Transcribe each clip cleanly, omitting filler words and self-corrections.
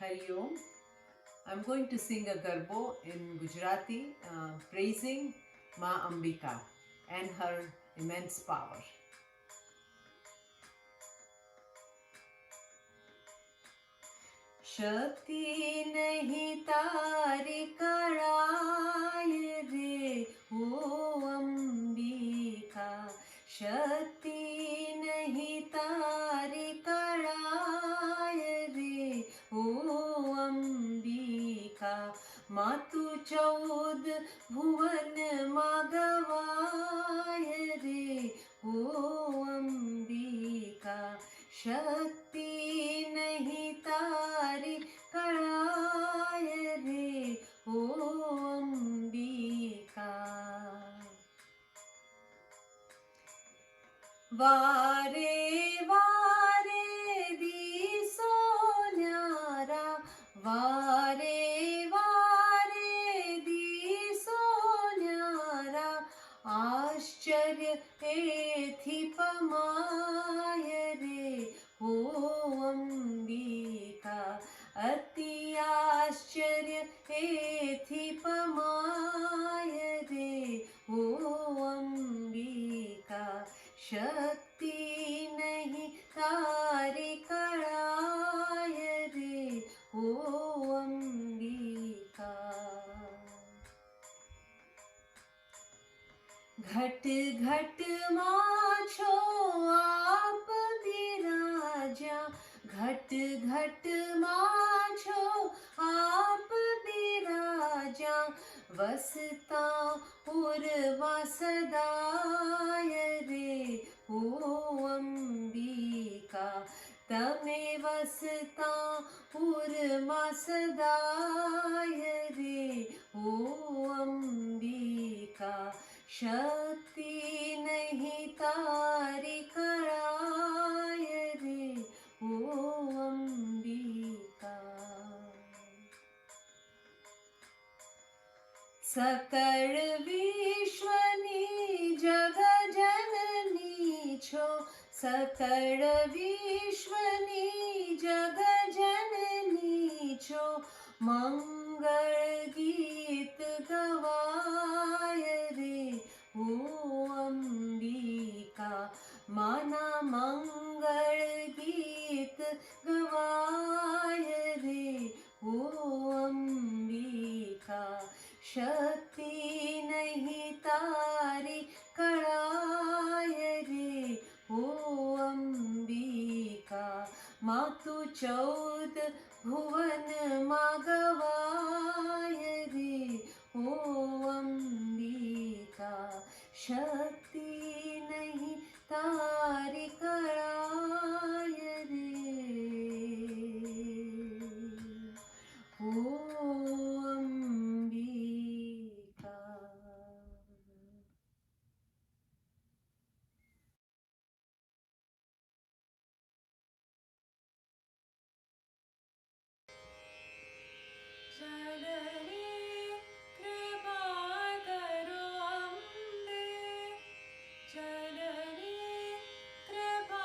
Hari Om. I'm going to sing a garbo in Gujarati praising Ma Ambika and her immense power. शक्ति नहीं तारी कराय रे ओ अंबिका शक्ति नहीं तारी कराय रे ओ अंबिका मातु चौद भुवन मागवाय रे ओ अंबिका शक्ति नहीं तारी कराय रे ओ अंबिका वारे वारे दिसो न्यारा वारे वारे दिसो न्यारा आश्चर्य एथि पमाय रे ओ अंबिका अति आश्चर्य एथि पमाय रे ओ अंबिका शक्ति नहीं तारी कराय रे ओ अंबिका घट घट माछो आप बिराजा घट घट माछो आप बिराजा वसता उर्वा सदाय रे ओ अंबिका तमे वसता उर्वा सदाय रे ओ अंबिका शक्ति नहीं तारी कराय रे ओ अंबिका सकल विश्वनी जग जननी छो सकल विश्वनी जग जननी छो मंगल गीत गवाय रे ओ अंबिका माना मंगल गीत गवाय रे ओ अंबिका शक्ति नहीं तारी कराय रे ओ अंबिका मातु चौद भुवन मागवाय रे ओ अंबिका शक्ति नहीं तारी कराय रे ओ अंबिका जननी कृपा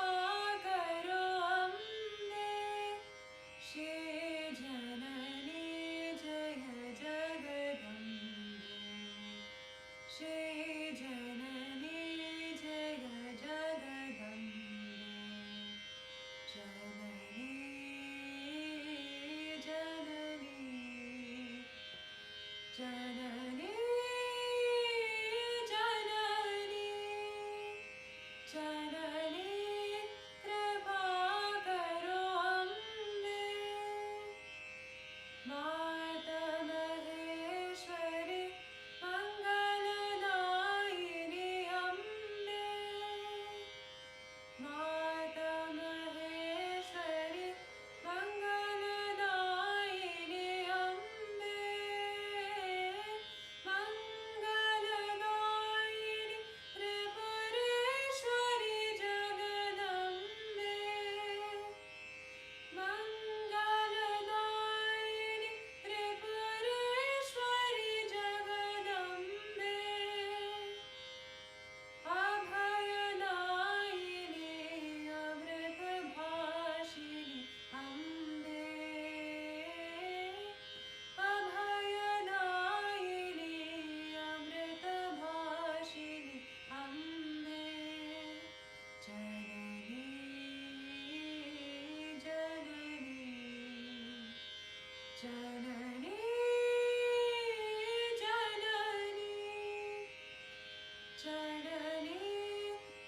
जननी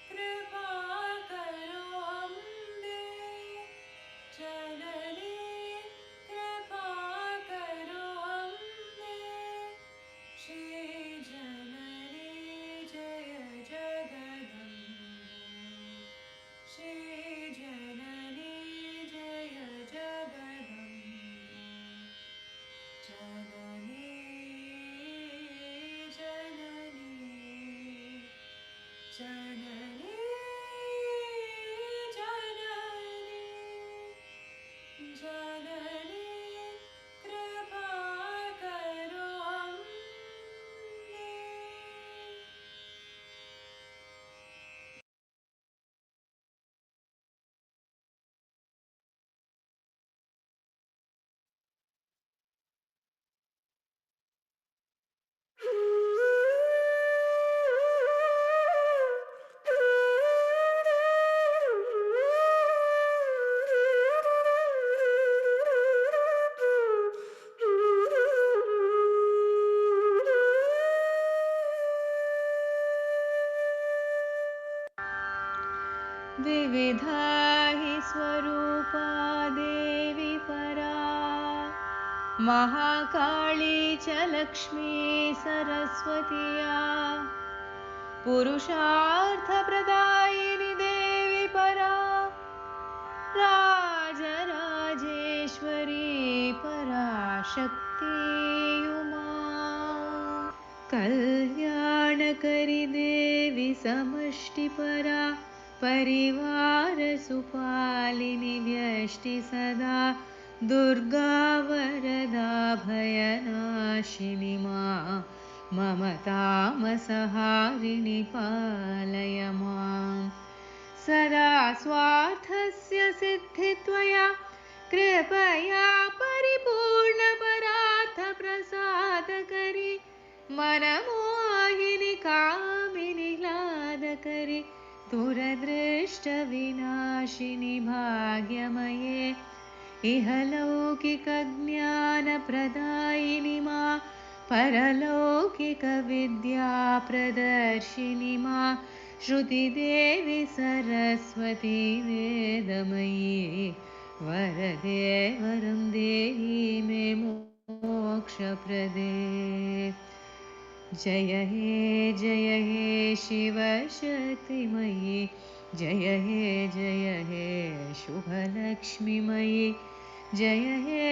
कृपा करो अम्बे जननी कृपा करो अम्बे श्री जननी जय जगदम्बे श्री जननी जय जगदम्बे जननी जननी जननी जननी जननी कृपा करो अम्बे विविधा हि स्वरूपा देवी परा महाकाली च लक्ष्मी सरस्वतीया पुरुषार्थप्रदायिनि देवी परा राजराजेश्वरी पराशक्ति उमा कल्याणकरि देवी समष्टिपरा परिवारसुपालिनि व्यष्टि सदा दुर्गा वरदा भयनाशिनि मम तामसहारिणि पालय माम् सदा स्वार्थस्य सिद्धित्वया कृपया परिपूर्णपरार्थप्रसादकरि मनमोहिनि कामिनि लादकरि दुरदृष्टविनाशिनि भाग्यमये इहलौकिकज्ञानप्रदायिनि मा परलौकिकविद्याप्रदर्शिनि मा श्रुतिदेवी सरस्वती वेदमयी वरदे वरं देहि मे मोक्षप्रदे जय हे शिवशक्तिमयी जय हे शुभलक्ष्मीमयी जय हे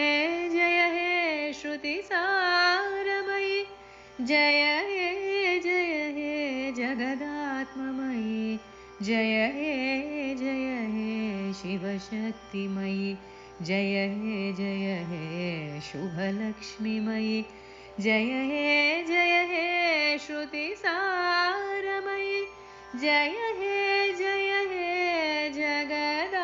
श्रुतिसारमयी जय हे जगदात्ममयी जय हे शिवशक्तिमयी जय हे शुभलक्ष्मीमयी जय हे श्रुतिसारमयी जय हे जगदात्ममयी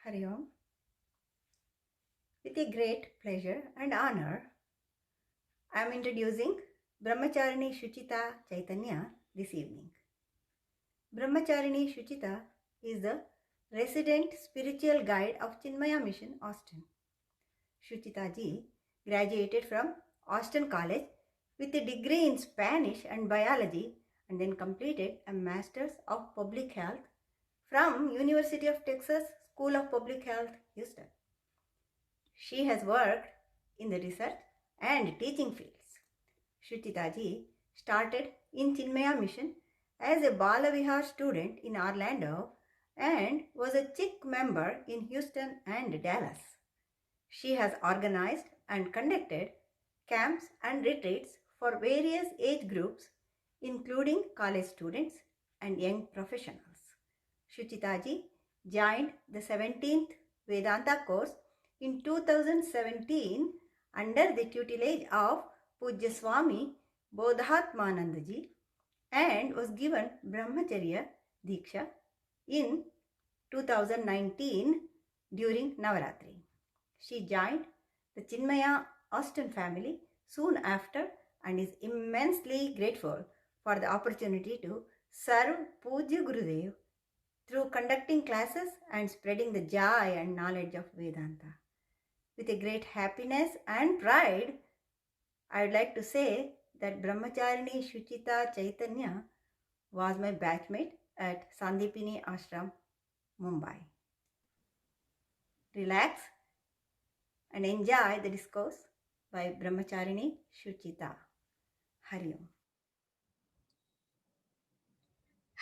Hari Om. With a great pleasure and honor, I am introducing Brahmacharini Shuchita Chaitanya this evening. Brahmacharini Shuchita is the resident spiritual guide of Chinmaya Mission, Austin. Shuchita ji graduated from Austin College with a degree in Spanish and biology and then completed a Master's of Public Health from University of Texas School of Public Health, Houston. She has worked in the research and teaching fields. Shuchita ji started in Chinmaya Mission as a Balavihar student in Orlando and was a CHIC member in Houston and Dallas. She has organized and conducted camps and retreats for various age groups, including college students and young professionals. Shuchita ji joined the 17th Vedanta course in 2017 under the tutelage of Pujya Swami Bodhatmananda ji and was given Brahmacharya Diksha in 2019 during Navaratri. She joined the Chinmaya Austin family soon after and is immensely grateful for the opportunity to serve Pujya Gurudev through conducting classes and spreading the joy and knowledge of Vedanta. With a great happiness and pride, I would like to say that Brahmacharini Shuchita Chaitanya was my batchmate at Sandipini Ashram, Mumbai. Relax and enjoy the discourse by Brahmacharini Shuchita. Hari Om.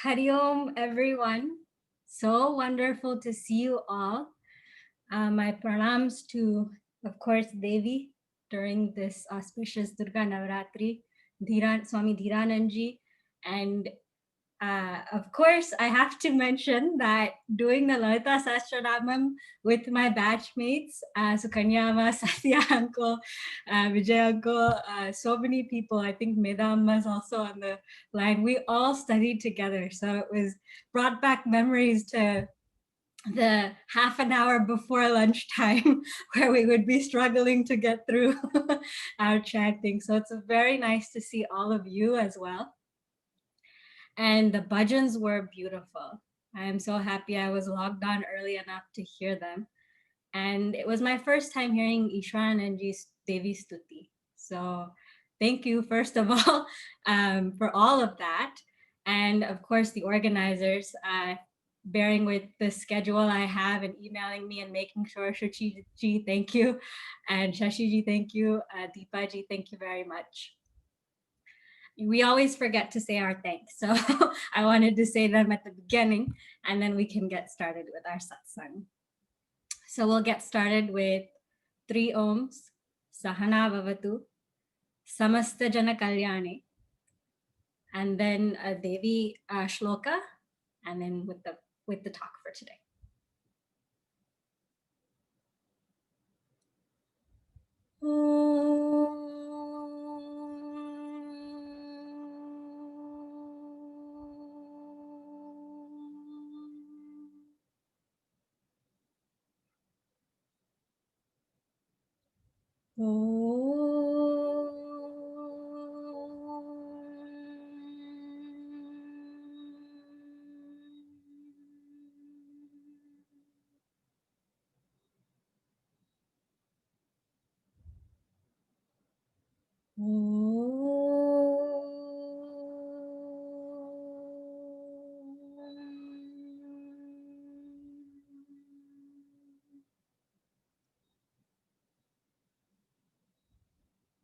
Hari Om, everyone. So wonderful to see you all. My pranams to, of course, Devi during this auspicious Durga Navaratri, Swami Dhirananji, and of course, I have to mention that doing the Lalita Sahasranamam with my batchmates, Sukanyama, Satya Uncle, Vijay Uncle, so many people. I think Medamma is also on the line. We all studied together. So it was brought back memories to the half an hour before lunchtime where we would be struggling to get through our chanting. So it's very nice to see all of you as well. And the bhajans were beautiful. I am so happy I was logged on early enough to hear them. And it was my first time hearing Ishwan and Devi Stuti. So thank you, first of all, for all of that. And of course, the organizers, bearing with the schedule I have and emailing me and making sure. Shuchi ji, thank you. And Shashi ji, thank you. Deepa ji, thank you very much. We always forget to say our thanks. So I wanted to say them at the beginning, and then we can get started with our satsang. So we'll get started with 3 Oms, Sahana Vavatu, Samasta Jana Kalyani, and then a Devi Shloka, and then with the talk for today.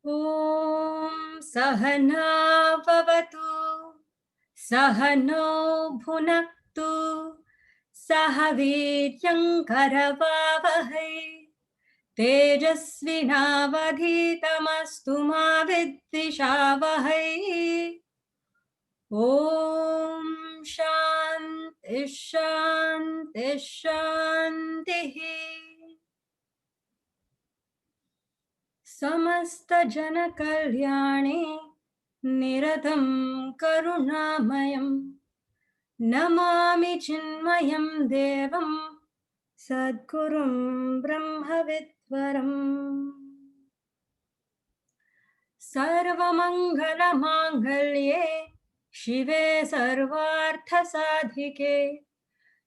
Om Sahana Vavatu Sahano Bhunaktu Sahaviryam Karavavahai Tejasvinavadhitamastu ma vidvishavahai. Om Shanti Shanti Shanti. Samasta Jana Kalyane Niratam Karunamayam Namami Chinmayam Devam Sadgurum Brahmavidvaram. Sarvamangala Mangalye Shive Sarvartha Sadhike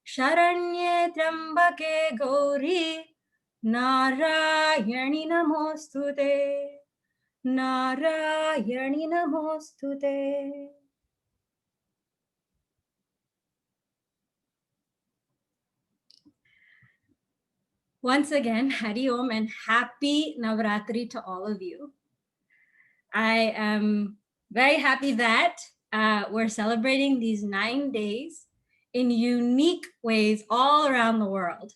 Sharanye Trambake Gauri Narayani Namostute. Narayani Namostute. Once again, Hari Om and happy Navaratri to all of you. I am very happy that we're celebrating these 9 days in unique ways all around the world.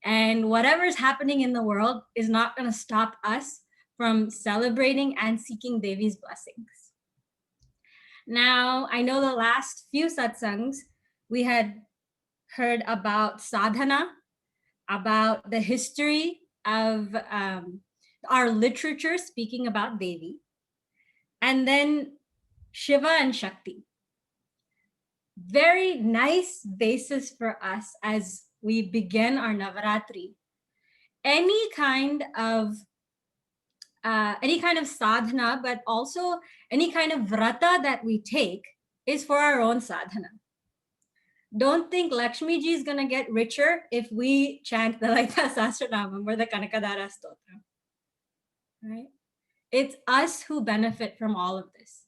And whatever's happening in the world is not going to stop us from celebrating and seeking Devi's blessings. Now, I know the last few satsangs we had heard about sadhana, about the history of our literature speaking about Devi, and then Shiva and Shakti. Very nice basis for us as we begin our Navaratri. Any kind of sadhana, but also any kind of vrata that we take is for our own sadhana. Don't think Lakshmi ji is going to get richer if we chant the Lalita Sahasranamam or the Kanakadara Stotra. Right? It's us who benefit from all of this.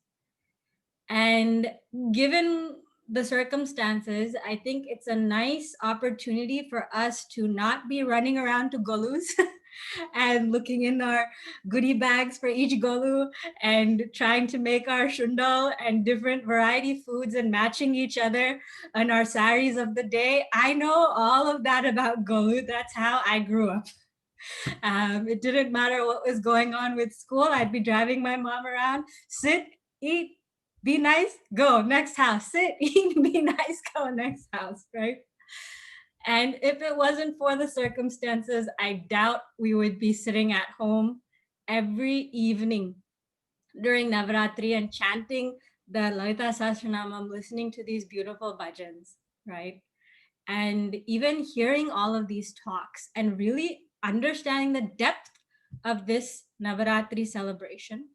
And given the circumstances, I think it's a nice opportunity for us to not be running around to golus and looking in our goodie bags for each golu and trying to make our shundal and different variety foods and matching each other on our saris of the day. I know all of that about golu. That's how I grew up. It didn't matter what was going on with school. I'd be driving my mom around, sit, eat, be nice, go next house, sit, eat, be nice, go next house, right? And if it wasn't for the circumstances, I doubt we would be sitting at home every evening during Navaratri and chanting the Lalita Sahasranamam, listening to these beautiful bhajans, right? And even hearing all of these talks and really understanding the depth of this Navaratri celebration.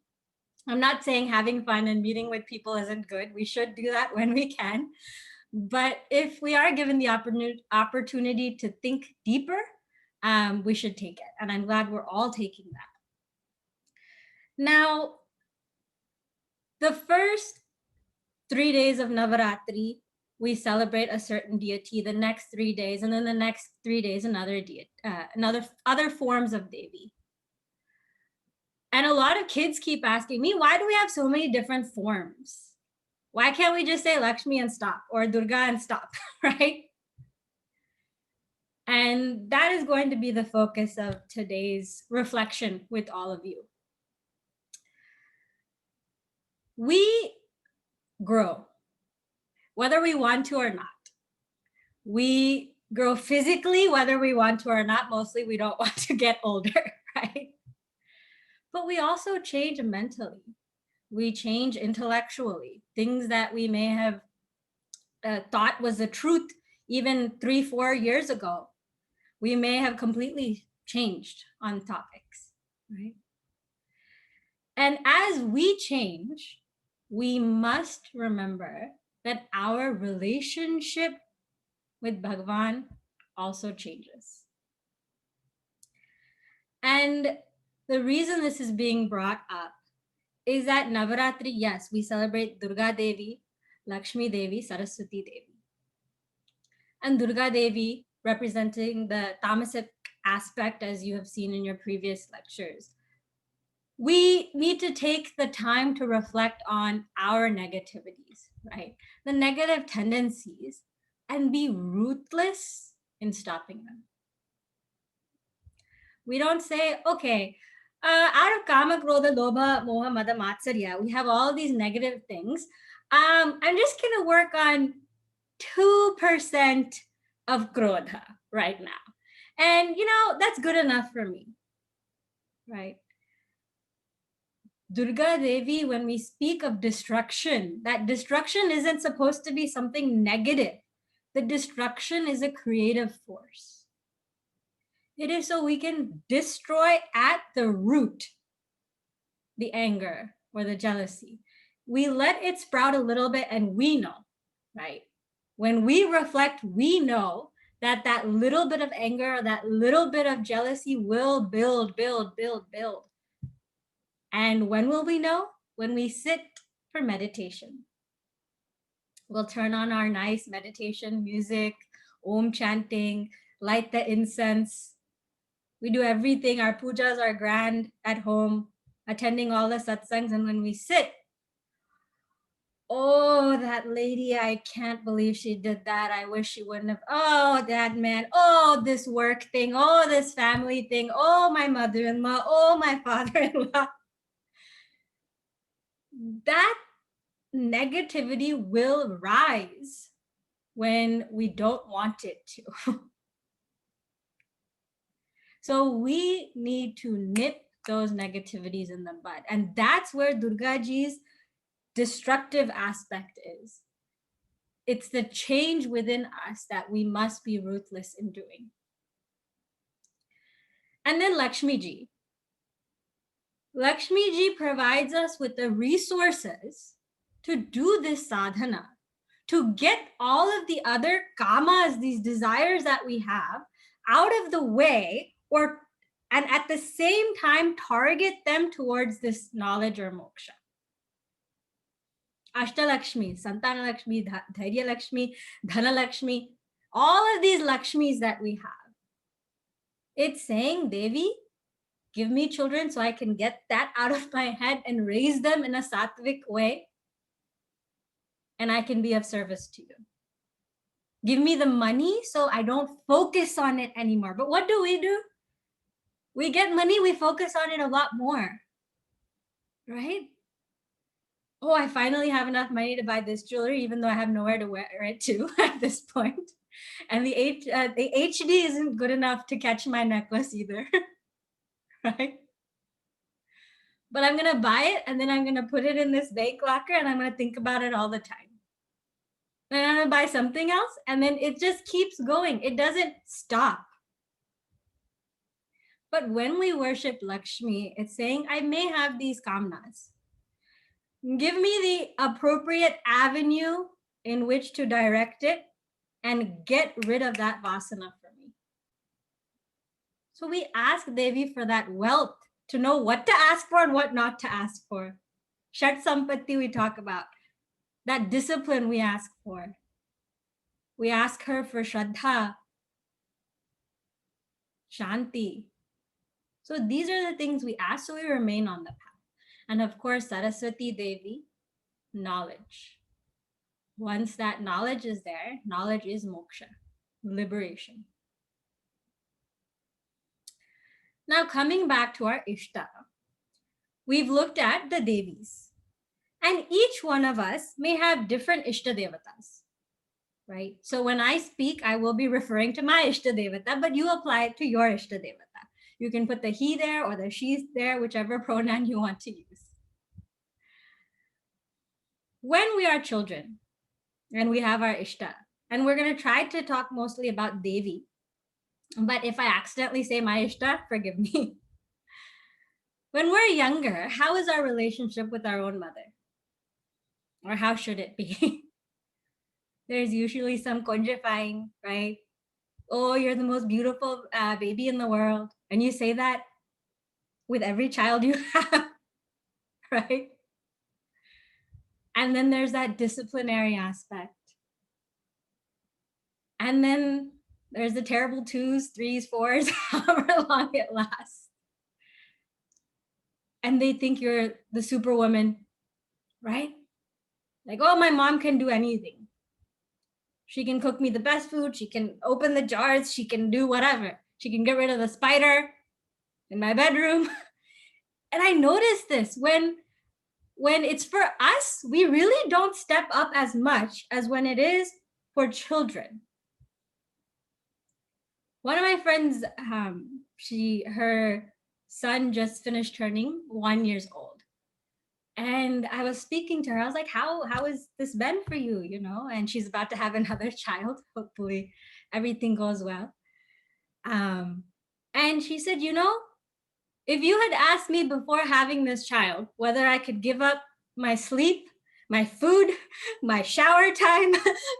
I'm not saying having fun and meeting with people isn't good. We should do that when we can. But if we are given the opportunity to think deeper, we should take it. And I'm glad we're all taking that. Now, the first 3 days of Navaratri, we celebrate a certain deity, the next 3 days, and then the next 3 days, another deity, other forms of Devi. And a lot of kids keep asking me, why do we have so many different forms? Why can't we just say Lakshmi and stop, or Durga and stop, right? And that is going to be the focus of today's reflection with all of you. We grow, whether we want to or not. We grow physically, whether we want to or not. Mostly we don't want to get older, right? But we also change mentally. We change intellectually. Things that we may have thought was the truth even 3-4 years ago, we may have completely changed on topics, right? And as we change, we must remember that our relationship with Bhagavan also changes. And the reason this is being brought up is that Navaratri, yes, we celebrate Durga Devi, Lakshmi Devi, Saraswati Devi. And Durga Devi representing the tamasic aspect, as you have seen in your previous lectures. We need to take the time to reflect on our negativities, right? The negative tendencies, and be ruthless in stopping them. We don't say, okay, out of kama, krodha, lobha, moha, mada, matsarya, we have all these negative things. I'm just going to work on 2% of krodha right now. And, that's good enough for me, right? Durga Devi, when we speak of destruction, that destruction isn't supposed to be something negative. The destruction is a creative force. It is so we can destroy at the root the anger or the jealousy. We let it sprout a little bit and we know, right? When we reflect, we know that little bit of anger, that little bit of jealousy will build. And when will we know? When we sit for meditation. We'll turn on our nice meditation music, Om chanting, light the incense. We do everything. Our pujas are grand at home, attending all the satsangs. And when we sit, oh, that lady, I can't believe she did that. I wish she wouldn't have. Oh, that man. Oh, this work thing. Oh, this family thing. Oh, my mother-in-law. Oh, my father-in-law. That negativity will rise when we don't want it to. So we need to nip those negativities in the bud. And that's where Durgaji's destructive aspect is. It's the change within us that we must be ruthless in doing. And then Lakshmi Ji. Lakshmi Ji provides us with the resources to do this sadhana, to get all of the other kamas, these desires that we have, out of the way, and at the same time target them towards this knowledge or moksha. Ashtalakshmi, Santana Lakshmi, Dhairya Lakshmi, Dhana Lakshmi, all of these Lakshmis that we have. It's saying, Devi, give me children so I can get that out of my head and raise them in a sattvic way, and I can be of service to you. Give me the money so I don't focus on it anymore. But what do? We get money, we focus on it a lot more, right? Oh, I finally have enough money to buy this jewelry, even though I have nowhere to wear it to at this point. And the HD isn't good enough to catch my necklace either, right? But I'm gonna buy it and then I'm gonna put it in this bank locker and I'm gonna think about it all the time. And I'm gonna buy something else and then it just keeps going. It doesn't stop. But when we worship Lakshmi, it's saying, I may have these kamnas. Give me the appropriate avenue in which to direct it and get rid of that vasana for me. So we ask Devi for that wealth to know what to ask for and what not to ask for. Shat Sampatti we talk about. That discipline we ask for. We ask her for Shraddha, Shanti. So these are the things we ask, so we remain on the path. And of course, Saraswati Devi, knowledge. Once that knowledge is there, knowledge is moksha, liberation. Now coming back to our Ishta, we've looked at the Devis. And each one of us may have different Ishta Devatas, right? So when I speak, I will be referring to my Ishta Devata, but you apply it to your Ishta Devata. You can put the he there or the she's there, whichever pronoun you want to use. When we are children and we have our Ishta, and we're going to try to talk mostly about Devi, but if I accidentally say my Ishta, forgive me. When we're younger, how is our relationship with our own mother? Or how should it be? There's usually some konjifying, right? Oh, you're the most beautiful baby in the world. And you say that with every child you have, right? And then there's that disciplinary aspect. And then there's the terrible 2s, 3s, 4s, however long it lasts. And they think you're the superwoman, right? Like, oh, my mom can do anything. She can cook me the best food. She can open the jars. She can do whatever. She can get rid of the spider in my bedroom. And I noticed this when it's for us, we really don't step up as much as when it is for children. One of my friends, her son just finished turning 1 year old. And I was speaking to her. I was like, how has this been for you? You know, and she's about to have another child. Hopefully everything goes well. And she said, you know, if you had asked me before having this child, whether I could give up my sleep, my food, my shower time,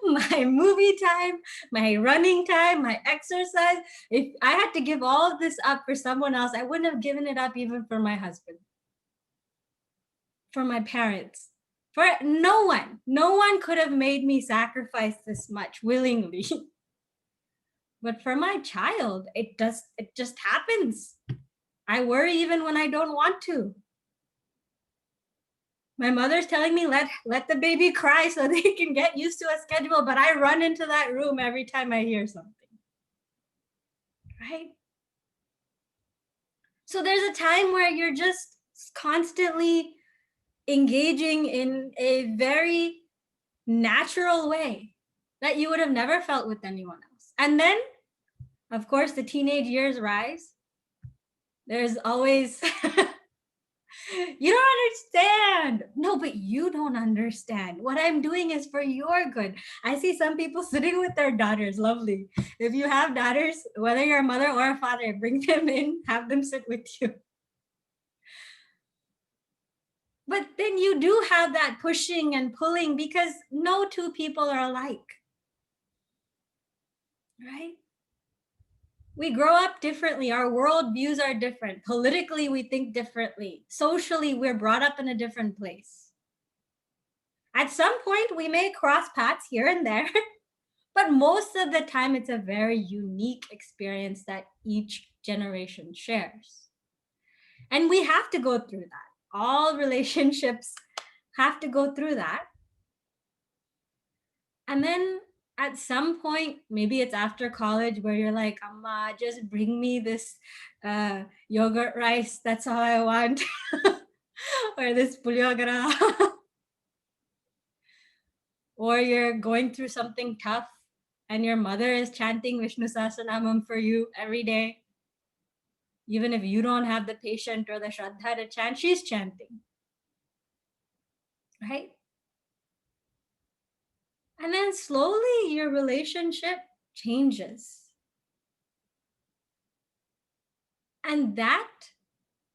my movie time, my running time, my exercise, if I had to give all of this up for someone else, I wouldn't have given it up even for my husband. For my parents, for no one could have made me sacrifice this much willingly. But for my child, it just happens. I worry even when I don't want to. My mother's telling me let the baby cry so they can get used to a schedule, but I run into that room every time I hear something. Right? So there's a time where you're just constantly engaging in a very natural way that you would have never felt with anyone else. And then, of course, the teenage years rise. There's always you don't understand. No, but you don't understand. What I'm doing is for your good. I see some people sitting with their daughters. Lovely. If you have daughters, whether you're a mother or a father, bring them in, have them sit with you. But then you do have that pushing and pulling because no two people are alike. Right? We grow up differently. Our world views are different. Politically, we think differently. Socially, we're brought up in a different place. At some point, we may cross paths here and there, but most of the time, it's a very unique experience that each generation shares. And we have to go through that. All relationships have to go through that. And then at some point, maybe it's after college where you're like, Amma, just bring me this yogurt rice. That's all I want. Or this puliogara. Or you're going through something tough and your mother is chanting Vishnu Sahasranamam for you every day. Even if you don't have the patience or the shraddha to chant, she's chanting. Right? And then slowly your relationship changes. And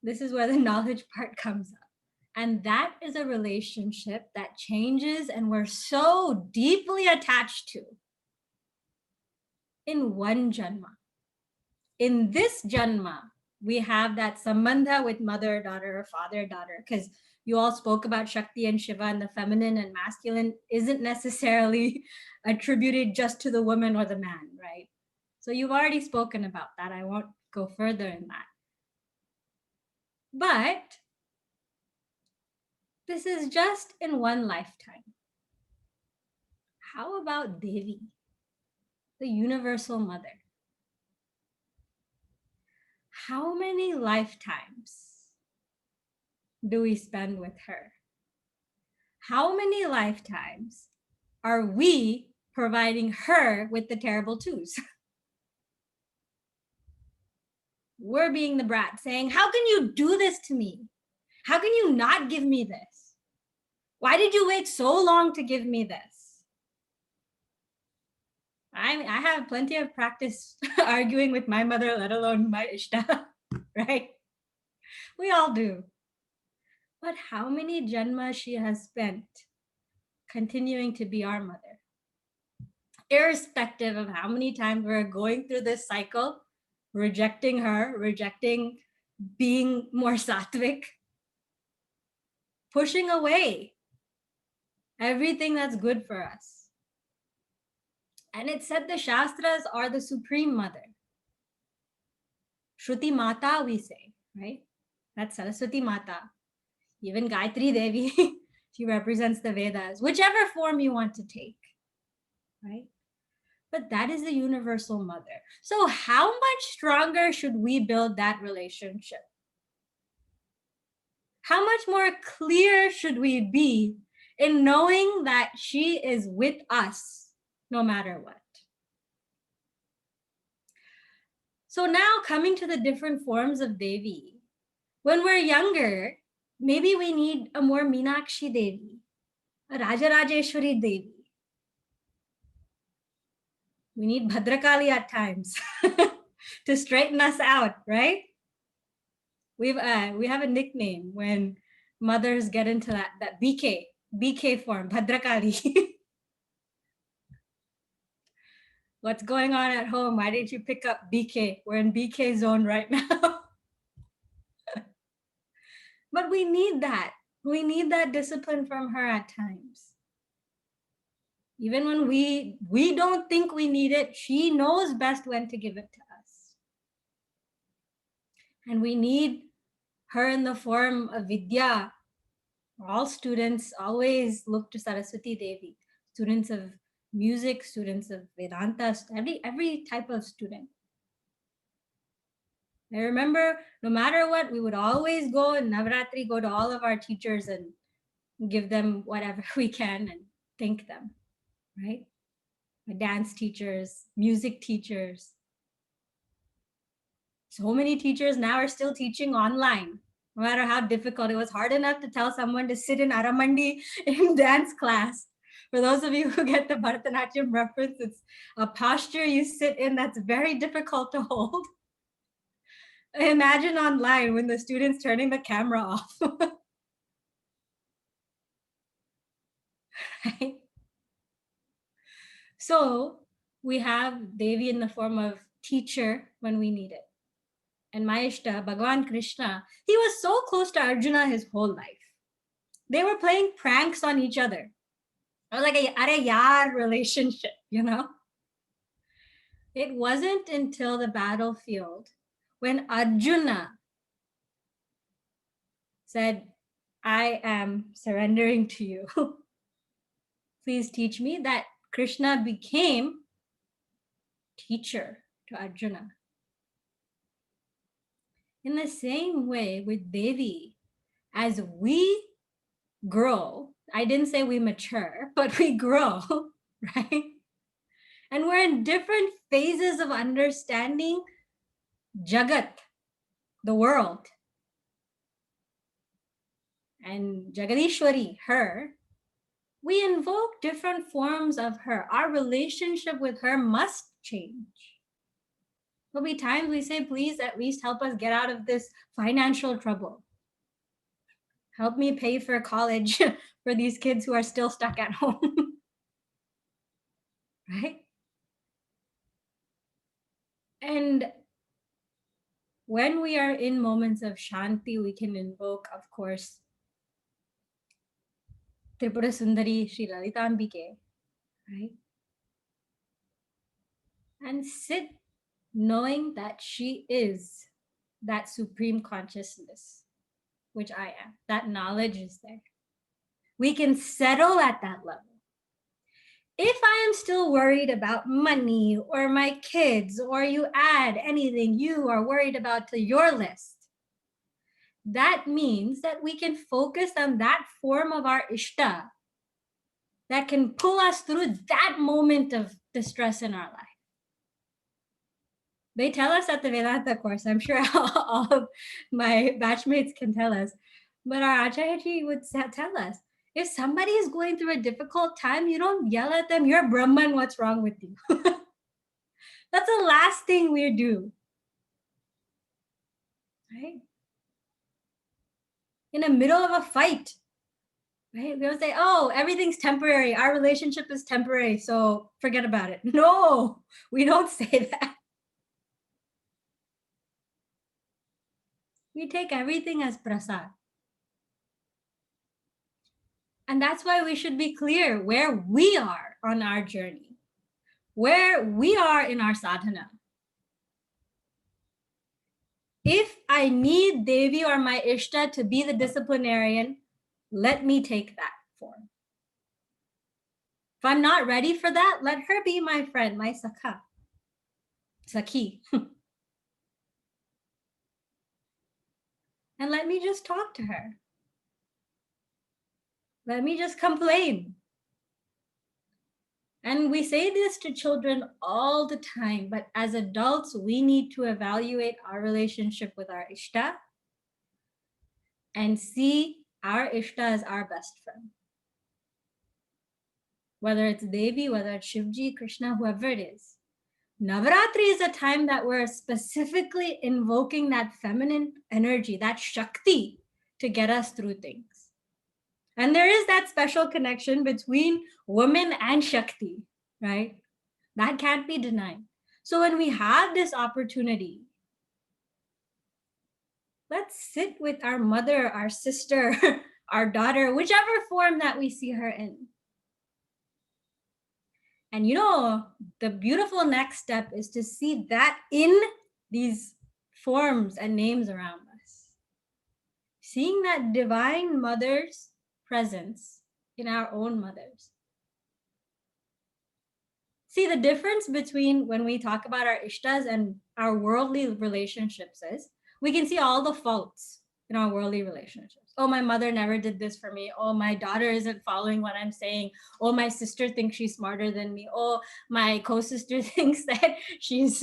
this is where the knowledge part comes up. And that is a relationship that changes and we're so deeply attached to in one janma. In this janma, we have that sambandha with mother, daughter, or father, daughter, because you all spoke about Shakti and Shiva, and the feminine and masculine isn't necessarily attributed just to the woman or the man, right? So you've already spoken about that. I won't go further in that. But this is just in one lifetime. How about Devi, the universal mother? How many lifetimes do we spend with her? How many lifetimes are we providing her with the terrible twos? We're being the brat saying, how can you do this to me? How can you not give me this? Why did you wait so long to give me this? I have plenty of practice arguing with my mother, let alone my Ishta, right? We all do. But how many janmas she has spent continuing to be our mother? Irrespective of how many times we're going through this cycle, rejecting her, rejecting being more sattvic, pushing away everything that's good for us. And it said the Shastras are the supreme mother. Shruti Mata, we say, right? That's Saraswati Mata. Even Gayatri Devi, she represents the Vedas, whichever form you want to take, right? But that is the universal mother. So how much stronger should we build that relationship? How much more clear should we be in knowing that she is with us no matter what? So now coming to the different forms of Devi, when we're younger, maybe we need a more Meenakshi Devi, a Rajarajeshwari Devi. We need Bhadrakali at times to straighten us out, right? We have a nickname when mothers get into that BK form, Bhadrakali. What's going on at home? Why didn't you pick up BK? We're in BK zone right now. But we need that. We need that discipline from her at times. Even when we don't think we need it, she knows best when to give it to us. And we need her in the form of Vidya, All students always look to Saraswati Devi. Students of music, students of Vedanta, every type of student. I remember no matter what, we would always go in Navaratri, go to all of our teachers and give them whatever we can and thank them, right? My dance teachers, music teachers. So many teachers now are still teaching online. No matter how difficult, it was hard enough to tell someone to sit in Aramandi in dance class. For those of you who get the Bharatanatyam reference, it's a posture you sit in that's very difficult to hold. Imagine online when the student's turning the camera off. Right? So we have Devi in the form of teacher when we need it. And Mayishta, Bhagavan Krishna, he was so close to Arjuna his whole life. They were playing pranks on each other. It was like a are yaar relationship, you know? It wasn't until the battlefield when Arjuna said, I am surrendering to you. Please teach me, that Krishna became teacher to Arjuna. In the same way with Devi, as we grow, I didn't say we mature, but we grow, right? And we're in different phases of understanding Jagat, the world. And Jagadishwari, her, we invoke different forms of her. Our relationship with her must change. There'll be times we say, please at least help us get out of this financial trouble. Help me pay for college for these kids who are still stuck at home. Right? And when we are in moments of Shanti, we can invoke, of course, Tripura Sundari, Sri Lalitambike, right? And sit knowing that she is that supreme consciousness, which I am. That knowledge is there. We can settle at that level. If I am still worried about money or my kids, or you add anything you are worried about to your list, that means that we can focus on that form of our Ishta that can pull us through that moment of distress in our life. They tell us at the Vedanta course, I'm sure all of my batchmates can tell us, but our Acharyaji would tell us, if somebody is going through a difficult time, you don't yell at them, you're Brahman, what's wrong with you? That's the last thing we do. Right? In the middle of a fight, right? We don't say, oh, everything's temporary. Our relationship is temporary, so forget about it. No, we don't say that. We take everything as prasad. And that's why we should be clear where we are on our journey, where we are in our sadhana. If I need Devi or my Ishta to be the disciplinarian, let me take that form. If I'm not ready for that, let her be my friend, my Sakhi. And let me just talk to her. Let me just complain. And we say this to children all the time, but as adults, we need to evaluate our relationship with our Ishta and see our Ishta as our best friend. Whether it's Devi, whether it's Shivji, Krishna, whoever it is. Navaratri is a time that we're specifically invoking that feminine energy, that Shakti, to get us through things. And there is that special connection between women and Shakti, right? That can't be denied. So when we have this opportunity, let's sit with our mother, our sister, our daughter, whichever form that we see her in. And you know, the beautiful next step is to see that in these forms and names around us. Seeing that divine mothers presence in our own mothers. See, the difference between when we talk about our ishtas and our worldly relationships is we can see all the faults in our worldly relationships. Oh, my mother never did this for me. Oh, my daughter isn't following what I'm saying. Oh, my sister thinks she's smarter than me. Oh, my co-sister thinks that she's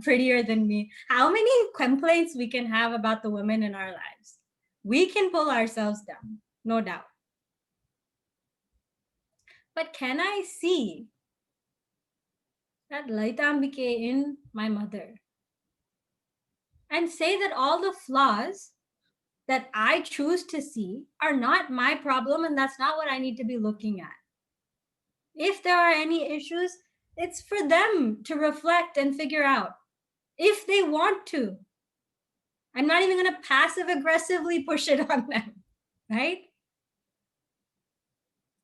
prettier than me. How many complaints we can have about the women in our lives? We can pull ourselves down, no doubt. But can I see that Laitambike in my mother and say that all the flaws that I choose to see are not my problem and that's not what I need to be looking at? If there are any issues, it's for them to reflect and figure out if they want to. I'm not even going to passive aggressively push it on them, right?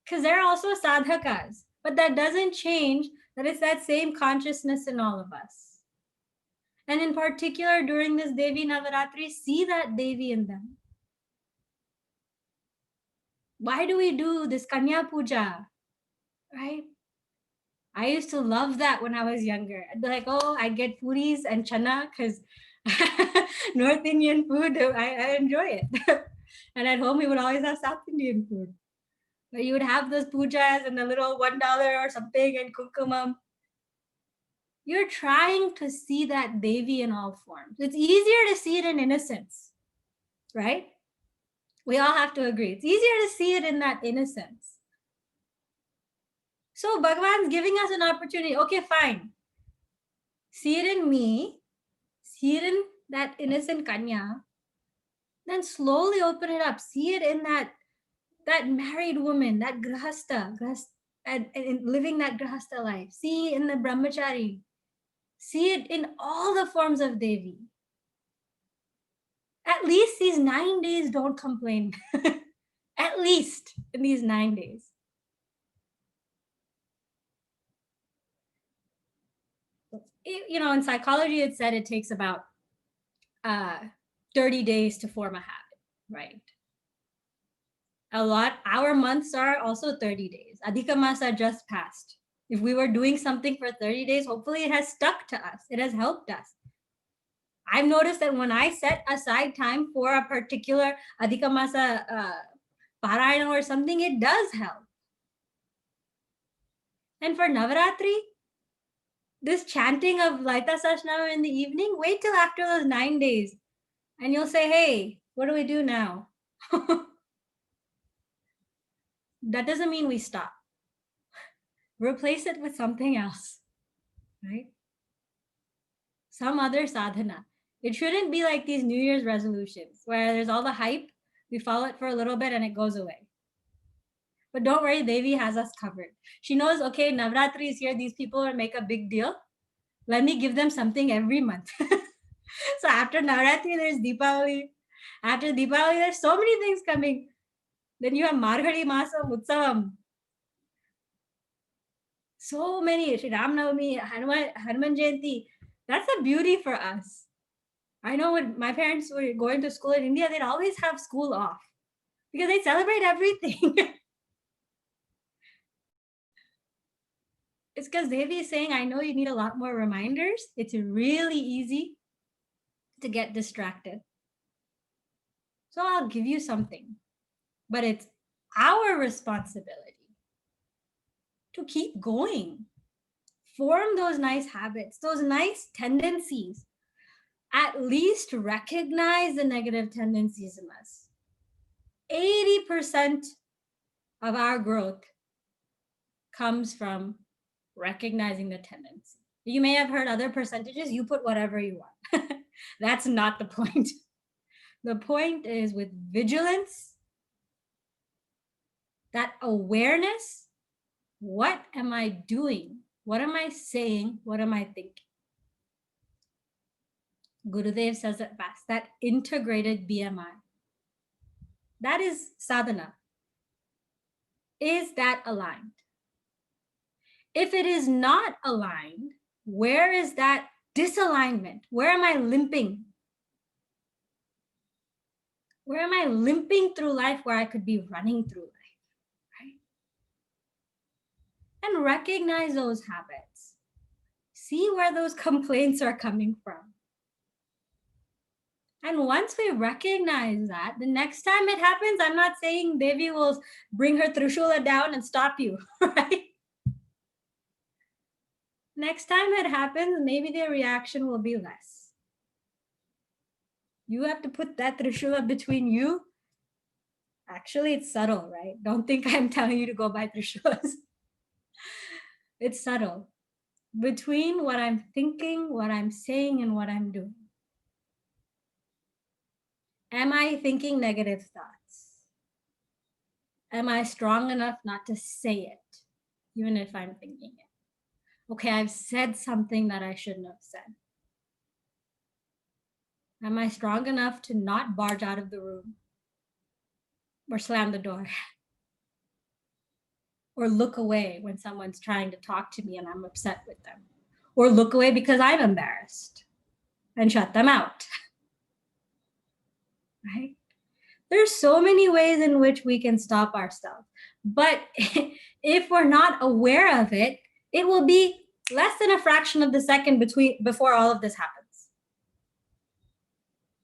Because they're also sadhakas, but that doesn't change that it's that same consciousness in all of us. And in particular, during this Devi Navaratri, see that Devi in them. Why do we do this Kanya Puja? Right? I used to love that when I was younger. I'd be like, oh, I get puris and chana because North Indian food, I enjoy it. And at home, we would always have South Indian food. But you would have those pujas and the little $1 or something and kumkumam. You're trying to see that Devi in all forms. It's easier to see it in innocence, right? We all have to agree. It's easier to see it in that innocence. So Bhagavan's giving us an opportunity. Okay, fine. See it in me. See it in that innocent Kanya. Then slowly open it up. See it in that married woman, that grahasta, and living that grahasta life. See in the brahmachari. See it in all the forms of Devi. At least these 9 days, don't complain. At least in these 9 days. In psychology, it said it takes about 30 days to form a habit, right? Our months are also 30 days. Adhika Masa just passed. If we were doing something for 30 days, hopefully it has stuck to us. It has helped us. I've noticed that when I set aside time for a particular Adhika Masa Parayana or something, it does help. And for Navaratri, this chanting of Laita Sashnama in the evening, wait till after those 9 days. And you'll say, hey, what do we do now? That doesn't mean we stop. Replace it with something else, right? Some other sadhana. It shouldn't be like these New Year's resolutions where there's all the hype, we follow it for a little bit and it goes away. But don't worry, Devi has us covered. She knows, okay, Navratri is here. These people will make a big deal. Let me give them something every month. So after Navratri, there's Deepavali. After Deepavali, there's so many things coming. Then you have Margadi Masam, Utsavam. So many. Shri Ram Navami, Hanuman Jayanti. That's a beauty for us. I know when my parents were going to school in India, they'd always have school off because they celebrate everything. It's because Devi is saying, I know you need a lot more reminders. It's really easy to get distracted. So I'll give you something. But it's our responsibility to keep going. Form those nice habits, those nice tendencies. At least recognize the negative tendencies in us. 80% of our growth comes from recognizing the tendency. You may have heard other percentages, you put whatever you want. That's not the point. The point is with vigilance, that awareness, what am I doing? What am I saying? What am I thinking? Gurudev says it best, that integrated BMI. That is sadhana. Is that aligned? If it is not aligned, where is that disalignment? Where am I limping? Where am I limping through life where I could be running through life, right? And recognize those habits. See where those complaints are coming from. And once we recognize that, the next time it happens, I'm not saying Devi will bring her Trishula down and stop you, right? Next time it happens, maybe the reaction will be less. You have to put that Trishula between you. Actually, it's subtle, right? Don't think I'm telling you to go buy Trishulas. It's subtle. Between what I'm thinking, what I'm saying, and what I'm doing. Am I thinking negative thoughts? Am I strong enough not to say it, even if I'm thinking it? Okay, I've said something that I shouldn't have said. Am I strong enough to not barge out of the room or slam the door or look away when someone's trying to talk to me and I'm upset with them, or look away because I'm embarrassed and shut them out, right? There's so many ways in which we can stop ourselves. But if we're not aware of it, it will be less than a fraction of the second before all of this happens.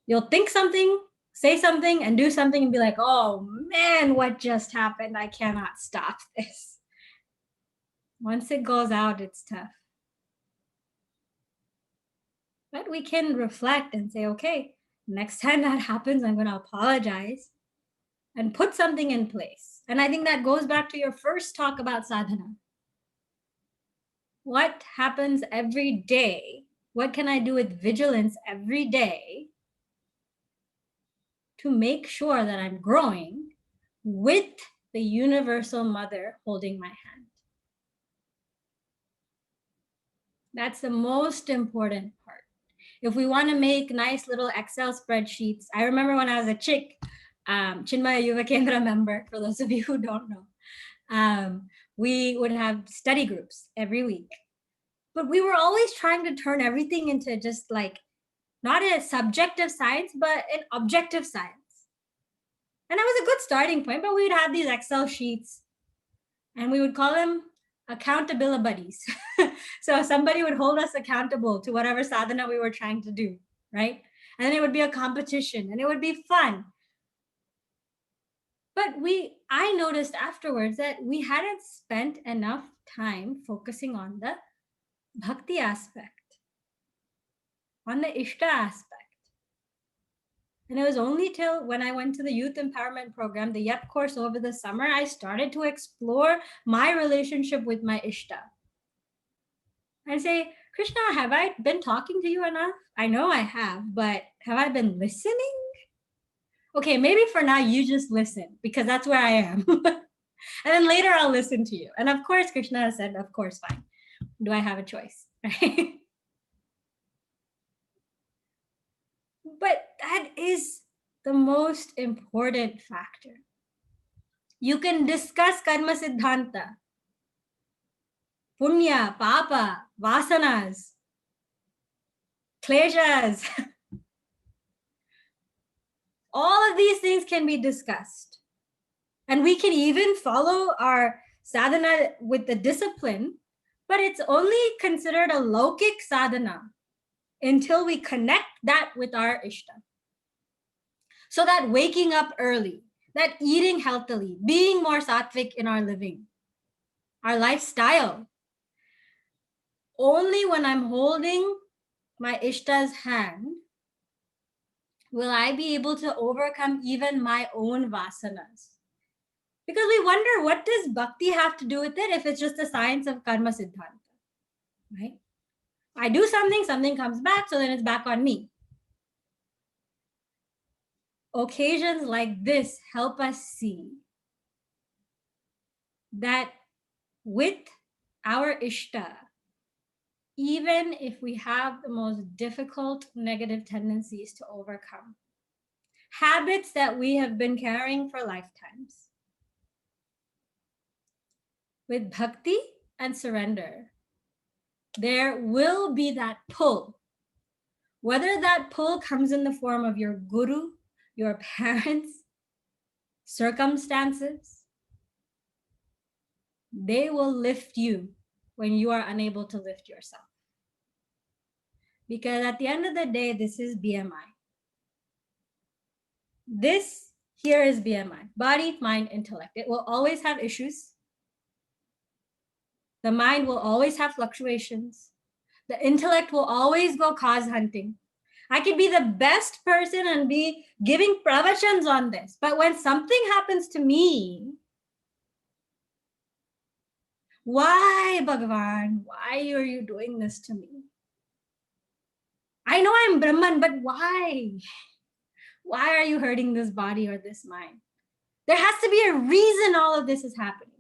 You'll think something, say something, and do something and be like, oh man, what just happened? I cannot stop this. Once it goes out, it's tough. But we can reflect and say, okay, next time that happens, I'm going to apologize and put something in place. And I think that goes back to your first talk about sadhana. What happens every day? What can I do with vigilance every day to make sure that I'm growing with the universal mother holding my hand? That's the most important part. If we want to make nice little Excel spreadsheets, I remember when I was a chick, Chinmaya Yuva Kendra member, for those of you who don't know, we would have study groups every week. But we were always trying to turn everything into just like not a subjective science, but an objective science. And that was a good starting point, but we would have these Excel sheets and we would call them accountability buddies. So somebody would hold us accountable to whatever sadhana we were trying to do, right? And then it would be a competition and it would be fun. But I noticed afterwards that we hadn't spent enough time focusing on the bhakti aspect, on the ishta aspect. And it was only till when I went to the youth empowerment program, the YEP course over the summer, I started to explore my relationship with my ishta. I say, Krishna, have I been talking to you enough? I know I have, but have I been listening? Okay, maybe for now you just listen because that's where I am. And then later I'll listen to you. And of course, Krishna has said, of course, fine. Do I have a choice? Right? But that is the most important factor. You can discuss karma siddhanta, punya, papa, vasanas, kleshas. All of these things can be discussed. And we can even follow our sadhana with the discipline, but it's only considered a lokic sadhana until we connect that with our ishta. So that waking up early, that eating healthily, being more sattvic in our living, our lifestyle. Only when I'm holding my ishta's hand will I be able to overcome even my own vasanas. Because we wonder, what does bhakti have to do with it if it's just the science of karma siddhanta, right? I do something, something comes back, so then it's back on me. Occasions like this help us see that with our ishta, even if we have the most difficult negative tendencies to overcome, habits that we have been carrying for lifetimes, with bhakti and surrender, there will be that pull. Whether that pull comes in the form of your guru your parents, circumstances, they will lift you when you are unable to lift yourself. Because at the end of the day, this is BMI. This here is BMI, body, mind, intellect. It will always have issues. The mind will always have fluctuations. The intellect will always go cause hunting. I could be the best person and be giving pravachans on this. But when something happens to me, why, Bhagavan? Why are you doing this to me? I know I'm Brahman, but why? Why are you hurting this body or this mind? There has to be a reason all of this is happening.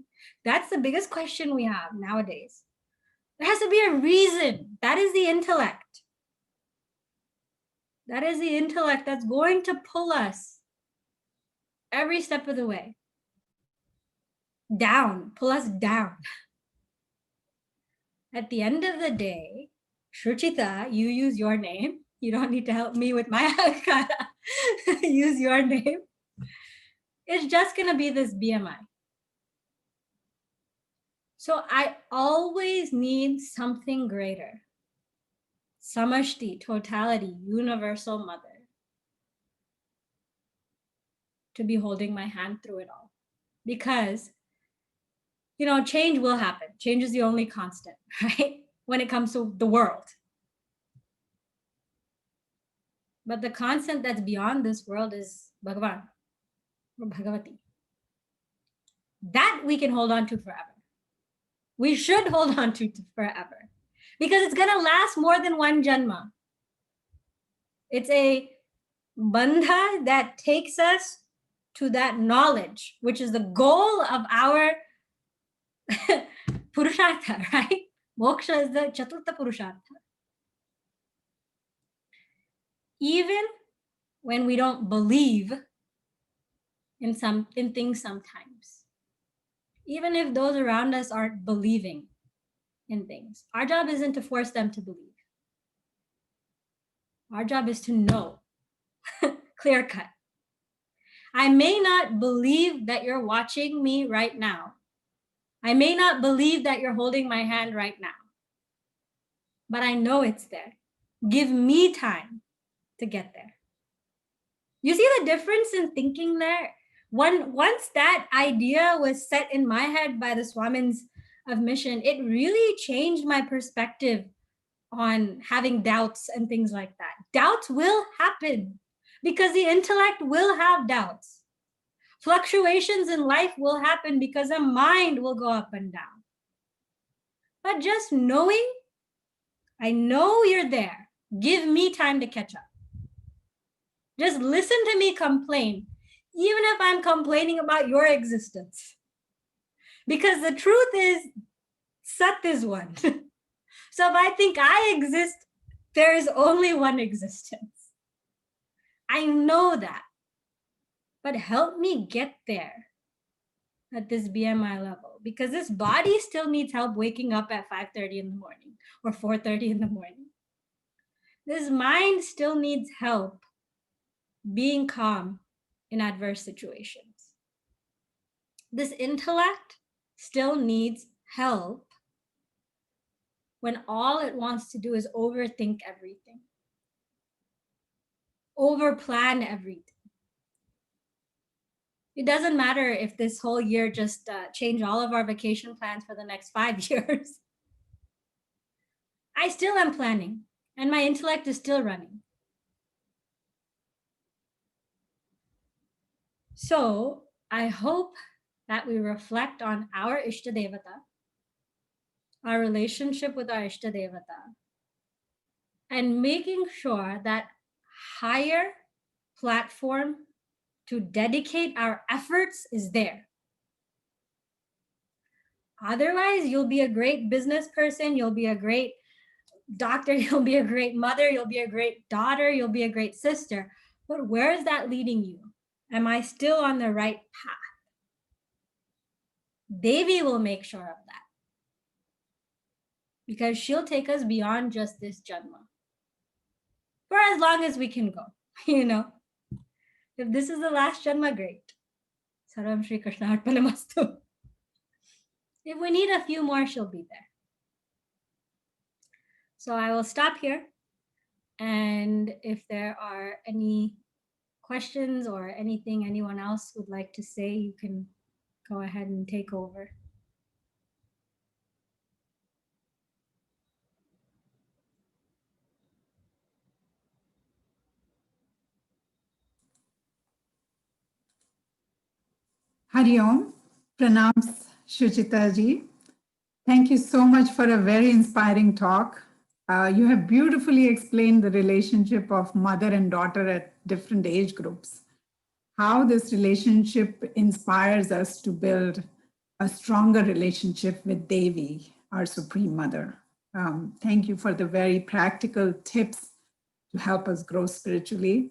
That's the biggest question we have nowadays. There has to be a reason. That is the intellect. That is the intellect that's going to pull us every step of the way. Down, pull us down. At the end of the day, Shruchita, you use your name. You don't need to help me with my hakara. Use your name. It's just going to be this BMI. So I always need something greater. Samashti, totality, universal mother, to be holding my hand through it all. Because, change will happen. Change is the only constant, right? When it comes to the world. But the constant that's beyond this world is Bhagavan or Bhagavati. That we can hold on to forever. We should hold on to forever. Because it's going to last more than one janma. It's a bandha that takes us to that knowledge, which is the goal of our purushartha, right? Moksha is the chaturtha purushartha. Even when we don't believe in things sometimes, even if those around us aren't believing in things, our job isn't to force them to believe. Our job is to know, clear cut. I may not believe that you're watching me right now. I may not believe that you're holding my hand right now, but I know it's there. Give me time to get there. You see the difference in thinking there? Once that idea was set in my head by the Swamins of Mission, it really changed my perspective on having doubts and things like that. Doubts will happen because the intellect will have doubts. Fluctuations in life will happen because the mind will go up and down. But just knowing, I know you're there. Give me time to catch up. Just listen to me complain, even if I'm complaining about your existence. Because the truth is, Sat is one. So if I think I exist, there is only one existence. I know that. But help me get there at this BMI level, because this body still needs help waking up at 5:30 in the morning or 4:30 in the morning. This mind still needs help being calm in adverse situations. This intellect still needs help when all it wants to do is overthink everything, overplan everything. It doesn't matter if this whole year just change all of our vacation plans for the next 5 years. I still am planning, and my intellect is still running. So I hope that we reflect on our Ishtadevata, our relationship with our Ishtadevata, and making sure that higher platform to dedicate our efforts is there. Otherwise, you'll be a great business person, you'll be a great doctor, you'll be a great mother, you'll be a great daughter, you'll be a great sister. But where is that leading you? Am I still on the right path? Devi will make sure of that, because she'll take us beyond just this janma for as long as we can go, If this is the last Janma, great. Sarvam Shri Krishna Arpanamastu. If we need a few more, she'll be there. So I will stop here. And if there are any questions or anything anyone else would like to say, you can go ahead and take over. Hari Om, pranams Shuchita ji. Thank you so much for a very inspiring talk. You have beautifully explained the relationship of mother and daughter at different age groups, how this relationship inspires us to build a stronger relationship with Devi, our Supreme Mother. Thank you for the very practical tips to help us grow spiritually,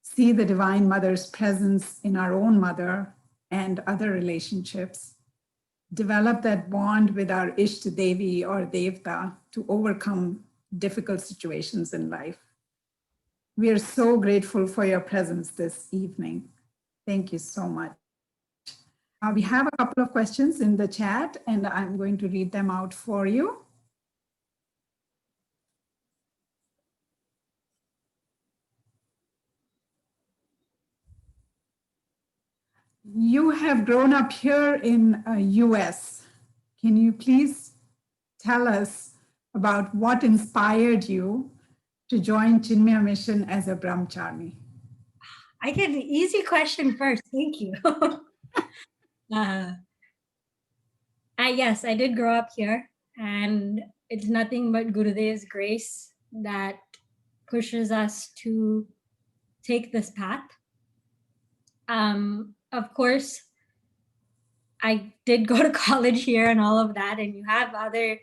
see the Divine Mother's presence in our own mother and other relationships, develop that bond with our Ishta Devi or Devta to overcome difficult situations in life. We are so grateful for your presence this evening. Thank you so much. We have a couple of questions in the chat, and I'm going to read them out for you. You have grown up here in US. Can you please tell us about what inspired you to join Chinmaya Mission as a brahmachari? I get the easy question first. Thank you. Yes, I did grow up here, and it's nothing but Gurudev's grace that pushes us to take this path. Of course, I did go to college here and all of that, and you have other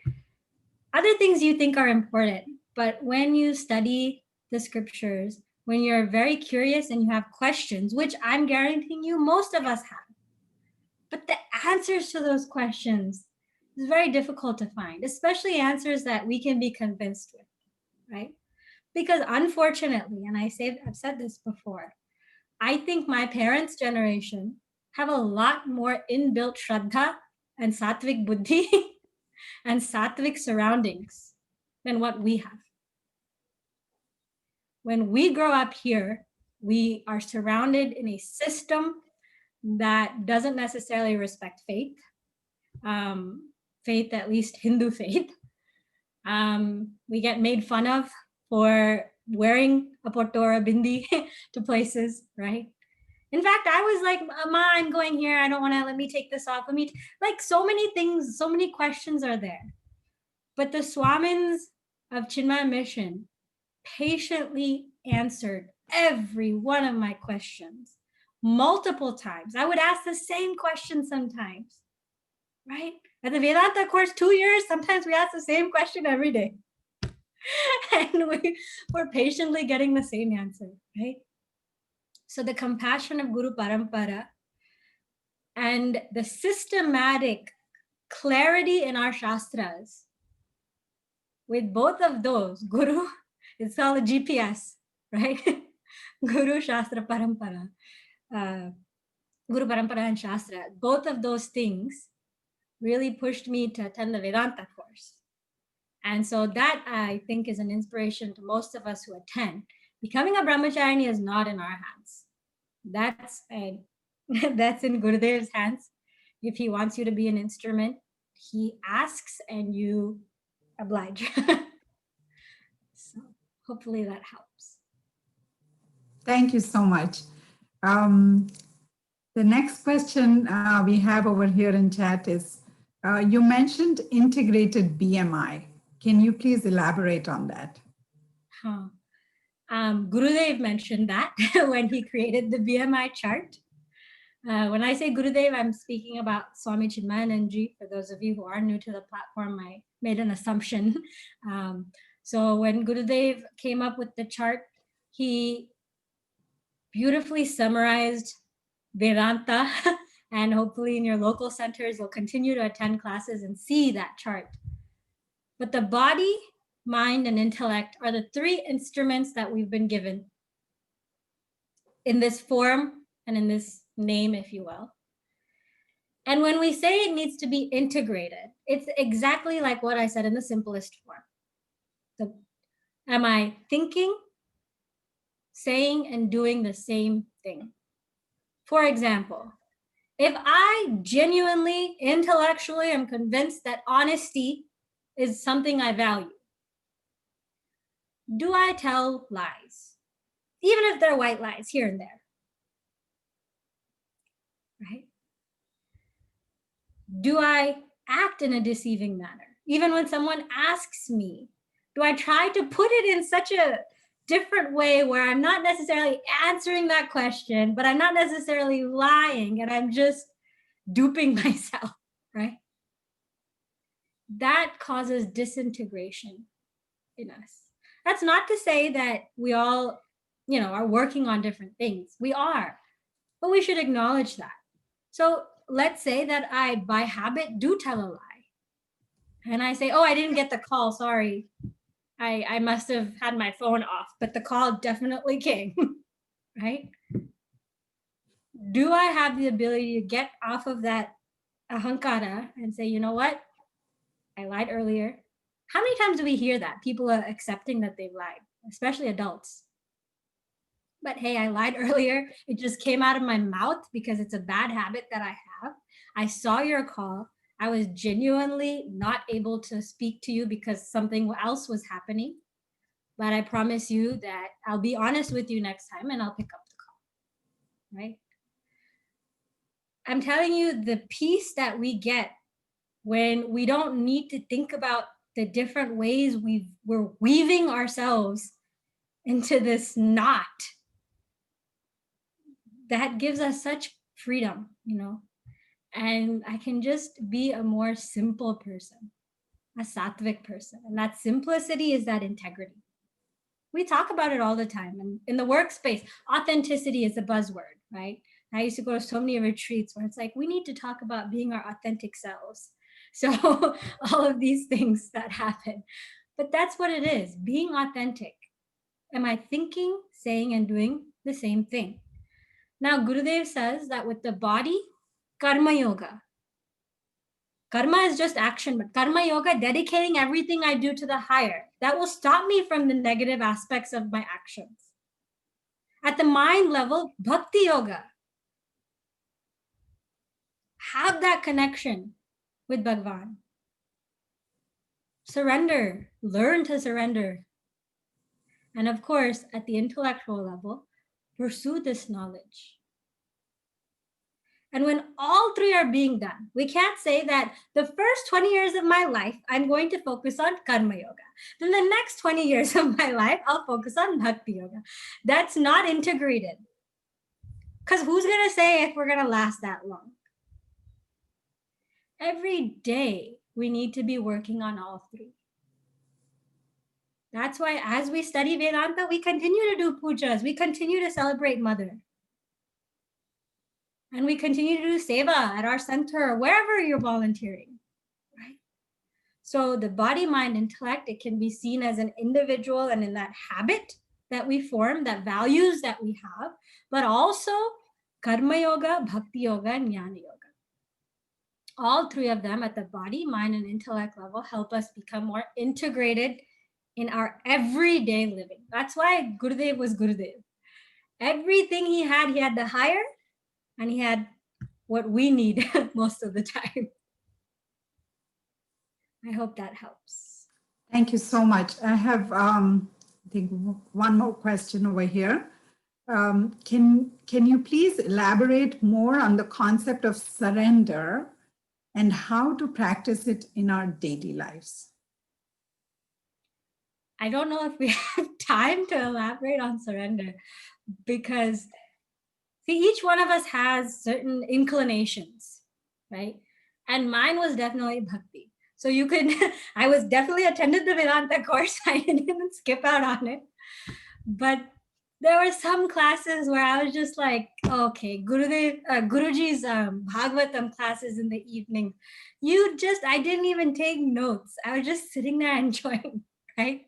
things you think are important. But when you study the scriptures, when you're very curious and you have questions, which I'm guaranteeing you most of us have, but the answers to those questions is very difficult to find, especially answers that we can be convinced with, right? Because unfortunately, and I've said this before, I think my parents' generation have a lot more inbuilt shraddha and sattvic buddhi and sattvic surroundings than what we have. When we grow up here, we are surrounded in a system that doesn't necessarily respect faith, faith, at least Hindu faith. We get made fun of for wearing a porto or a bindi to places, right? In fact, I was like, Ma, I'm going here. I don't want to, let me take this off. Like so many things, so many questions are there. But the Swamins of Chinmaya Mission patiently answered every one of my questions multiple times. I would ask the same question sometimes, right? At the Vedanta course, 2 years, sometimes we ask the same question every day. And we're patiently getting the same answer, right? So the compassion of Guru Parampara and the systematic clarity in our Shastras, with both of those, Guru, it's called a GPS, right? Guru, Shastra, Parampara. Guru Parampara and Shastra, both of those things really pushed me to attend the Vedanta course. And so that, I think, is an inspiration to most of us who attend. Becoming a brahmacharini is not in our hands. That's in Gurudev's hands. If he wants you to be an instrument, he asks and you oblige. So hopefully that helps. Thank you so much. The next question we have over here in chat is, you mentioned integrated BMI. Can you please elaborate on that? Gurudev mentioned that when he created the BMI chart. When I say Gurudev, I'm speaking about Swami Chinmayananji. For those of you who are new to the platform, I made an assumption. So when Gurudev came up with the chart, he beautifully summarized Vedanta, and hopefully in your local centers, you'll continue to attend classes and see that chart. But the body, mind, and intellect are the three instruments that we've been given in this form and in this name, if you will. And when we say it needs to be integrated, it's exactly like what I said in the simplest form. So, am I thinking, saying, and doing the same thing? For example, if I genuinely, intellectually am convinced that honesty is something I value, do I tell lies? Even if they're white lies here and there, right? Do I act in a deceiving manner? Even when someone asks me, do I try to put it in such a different way where I'm not necessarily answering that question, but I'm not necessarily lying and I'm just duping myself, right? That causes disintegration in us. That's not to say that we all, are working on different things. We are, but we should acknowledge that. So let's say that I, by habit, do tell a lie. And I say, oh, I didn't get the call. Sorry. I must have had my phone off, but the call definitely came, right? Do I have the ability to get off of that ahankara and say, you know what? I lied earlier. How many times do we hear that? People are accepting that they've lied, especially adults. But hey, I lied earlier. It just came out of my mouth because it's a bad habit that I have. I saw your call. I was genuinely not able to speak to you because something else was happening. But I promise you that I'll be honest with you next time and I'll pick up the call, right? I'm telling you, the peace that we get when we don't need to think about the different ways we're weaving ourselves into this knot, that gives us such freedom, and I can just be a more simple person, a sattvic person. And that simplicity is that integrity. We talk about it all the time. And in the workspace, authenticity is a buzzword, right? I used to go to so many retreats where it's like, we need to talk about being our authentic selves. So all of these things that happen. But that's what it is, being authentic. Am I thinking, saying, and doing the same thing? Now, Gurudev says that with the body, karma yoga. Karma is just action, but karma yoga, dedicating everything I do to the higher. That will stop me from the negative aspects of my actions. At the mind level, bhakti yoga. Have that connection with Bhagwan. Surrender. Learn to surrender. And of course, at the intellectual level, pursue this knowledge. And when all three are being done, we can't say that the first 20 years of my life, I'm going to focus on karma yoga. Then the next 20 years of my life, I'll focus on bhakti yoga. That's not integrated. Because who's going to say if we're going to last that long? Every day, we need to be working on all three. That's why as we study Vedanta, we continue to do pujas. We continue to celebrate Mother. And we continue to do seva at our center, wherever you're volunteering, right? So the body, mind, intellect, it can be seen as an individual and in that habit that we form, that values that we have, but also karma yoga, bhakti yoga, and jnana yoga. All three of them at the body, mind, and intellect level help us become more integrated in our everyday living. That's why Gurudev was Gurudev. Everything he had the higher, and he had what we need most of the time. I hope that helps. Thank you so much. I have, I think, one more question over here. Can you please elaborate more on the concept of surrender and how to practice it in our daily lives? I don't know if we have time to elaborate on surrender because, see, each one of us has certain inclinations, right? And mine was definitely bhakti. So you could, I was definitely attended the Vedanta course. I didn't skip out on it. But there were some classes where I was just like, okay, Guruji's Bhagavatam classes in the evening. I didn't even take notes. I was just sitting there enjoying, right?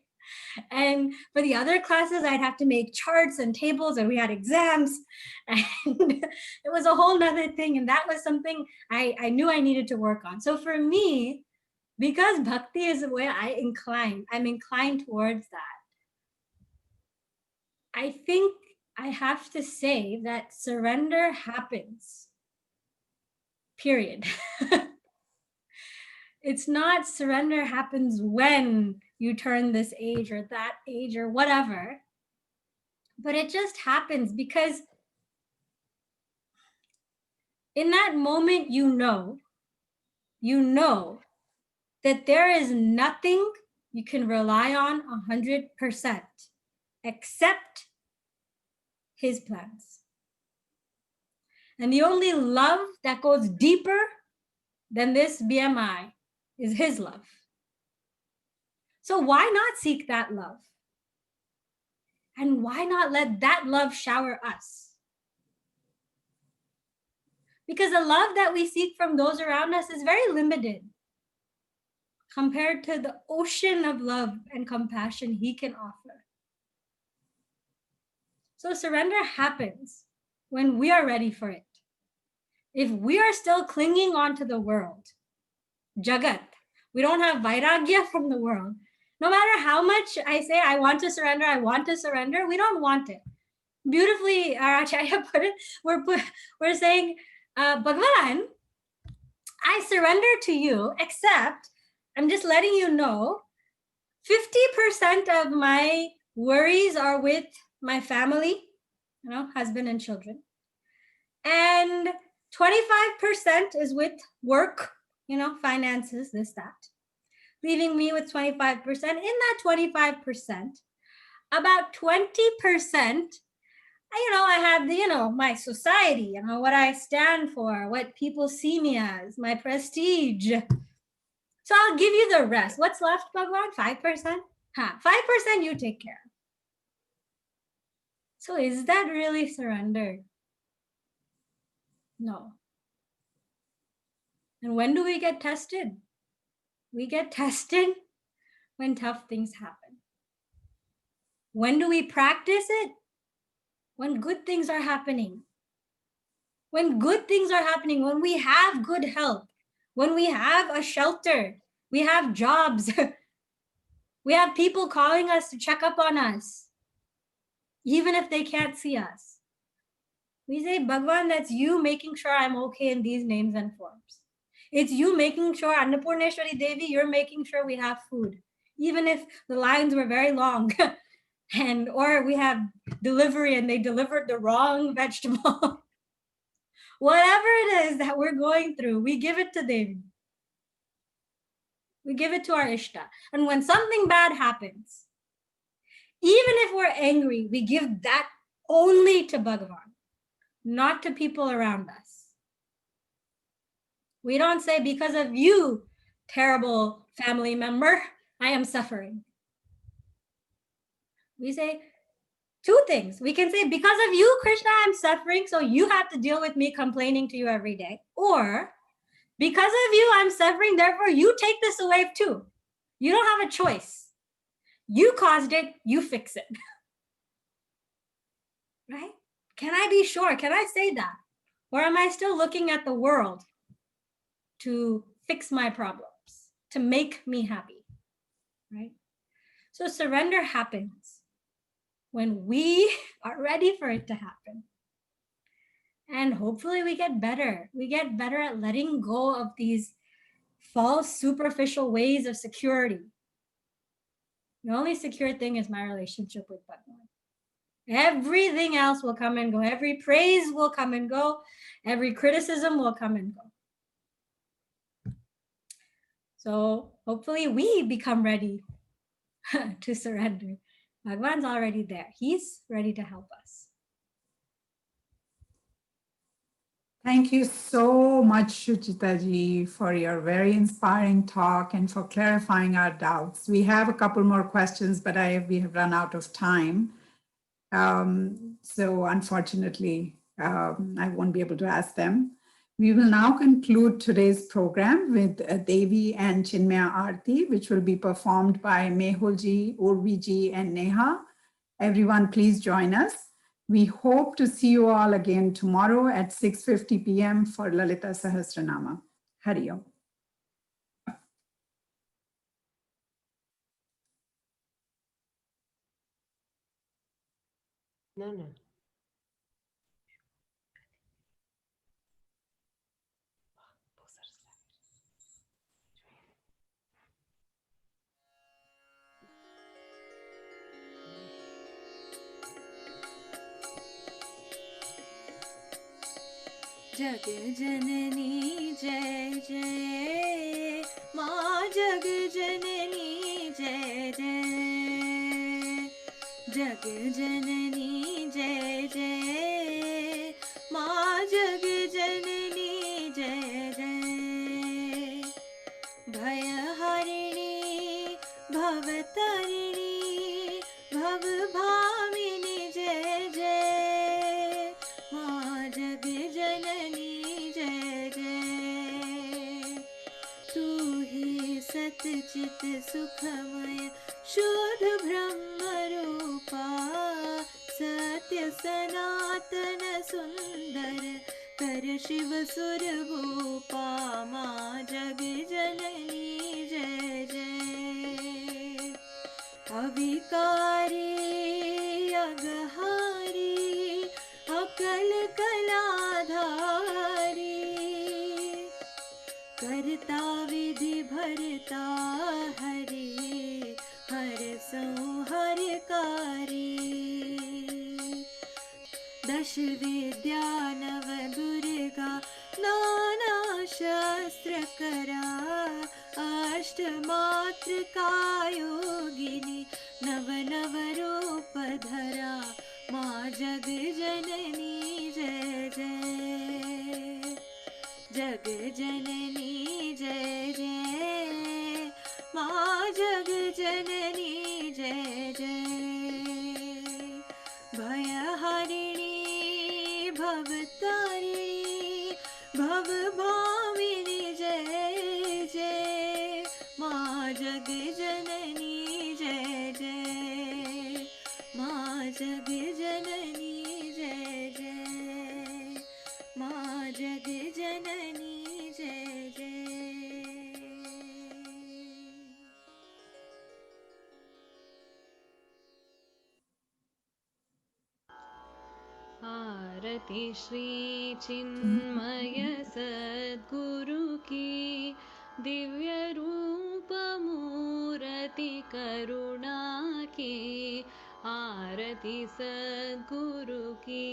And for the other classes, I'd have to make charts and tables, and we had exams. And it was a whole nother thing. And that was something I knew I needed to work on. So for me, because bhakti is where I'm inclined towards that. I think I have to say that surrender happens, period. It's not surrender happens when you turn this age or that age or whatever, but it just happens because in that moment, you know that there is nothing you can rely on 100% except his plans. And the only love that goes deeper than this BMI is his love. So why not seek that love? And why not let that love shower us? Because the love that we seek from those around us is very limited compared to the ocean of love and compassion he can offer. So surrender happens when we are ready for it. If we are still clinging on to the world, Jagat, we don't have vairagya from the world. No matter how much I say, I want to surrender, we don't want it. Beautifully, our Acharya put it, we're saying, Bhagavan, I surrender to you, except I'm just letting you know, 50% of my worries are with my family, husband and children. And 25% is with work, finances, this, that. Leaving me with 25%. In that 25%, about 20%, I have my society, what I stand for, what people see me as, my prestige. So I'll give you the rest. What's left, Bhagwan? 5%? 5% you take care of. So is that really surrender? No. And when do we get tested? We get tested when tough things happen. When do we practice it? When good things are happening. When good things are happening, when we have good health, when we have a shelter, we have jobs, we have people calling us to check up on us, even if they can't see us. We say, Bhagwan, that's you making sure I'm okay in these names and forms. It's you making sure, Annapurneshwari Devi, you're making sure we have food, even if the lines were very long. Or we have delivery and they delivered the wrong vegetable. Whatever it is that we're going through, we give it to Devi. We give it to our Ishta. And when something bad happens, even if we're angry, we give that only to Bhagavan, not to people around us. We don't say, because of you, terrible family member, I am suffering. We say two things. We can say, because of you, Krishna, I'm suffering, so you have to deal with me complaining to you every day. Or, because of you, I'm suffering, therefore you take this away too. You don't have a choice. You caused it, you fix it. Right? Can I be sure? Can I say that? Or am I still looking at the world to fix my problems, to make me happy? Right? So surrender happens when we are ready for it to happen. And hopefully we get better. We get better at letting go of these false, superficial ways of security. The only secure thing is my relationship with Bhagavan. Everything else will come and go. Every praise will come and go. Every criticism will come and go. So hopefully we become ready to surrender. Bhagavan's already there. He's ready to help us. Thank you so much, Shuchita ji, for your very inspiring talk and for clarifying our doubts. We have a couple more questions, but we have run out of time. So unfortunately, I won't be able to ask them. We will now conclude today's program with Devi and Chinmaya Aarti, which will be performed by Mehulji, Urviji, and Neha. Everyone, please join us. We hope to see you all again tomorrow at 6:50 p.m. for Lalita Sahasranama. Hari Om. No, no. जग जननी जय जय माँ जग जननी जय जय जग जननी जय जय माँ जग जननी जय जय भयहरिणी भवतारिणी भवभामिनी जय जय माँ जग जननी जय जय तू ही सतचित सुखमय शुद्ध ब्रह्म रूपा सत्य सनातन सुंदर कर शिव सुर भूपा माँ जग जननी जय जय अविकारी अगहारी अकल कलाधारी करता विधि भरता हरि हर संहरकारी दश विद्या नव दुर्गा नाना शस्त्र करा अष्ट मात्र का योगिनी नव नव रूप धरा माँ जग जननी जय जय जग जननी जय जय माँ जग जननी जय जय भयहरिणी भवतारिणी भवभामिनी जय जय माँ जग जननी जय जय माँ जग जननी जय जय माँ जग जननी जय जय आरती श्री चिन्मय सद्गुरु की दिव्य रूप मूर्ति करुणा की आरती सद्गुरु की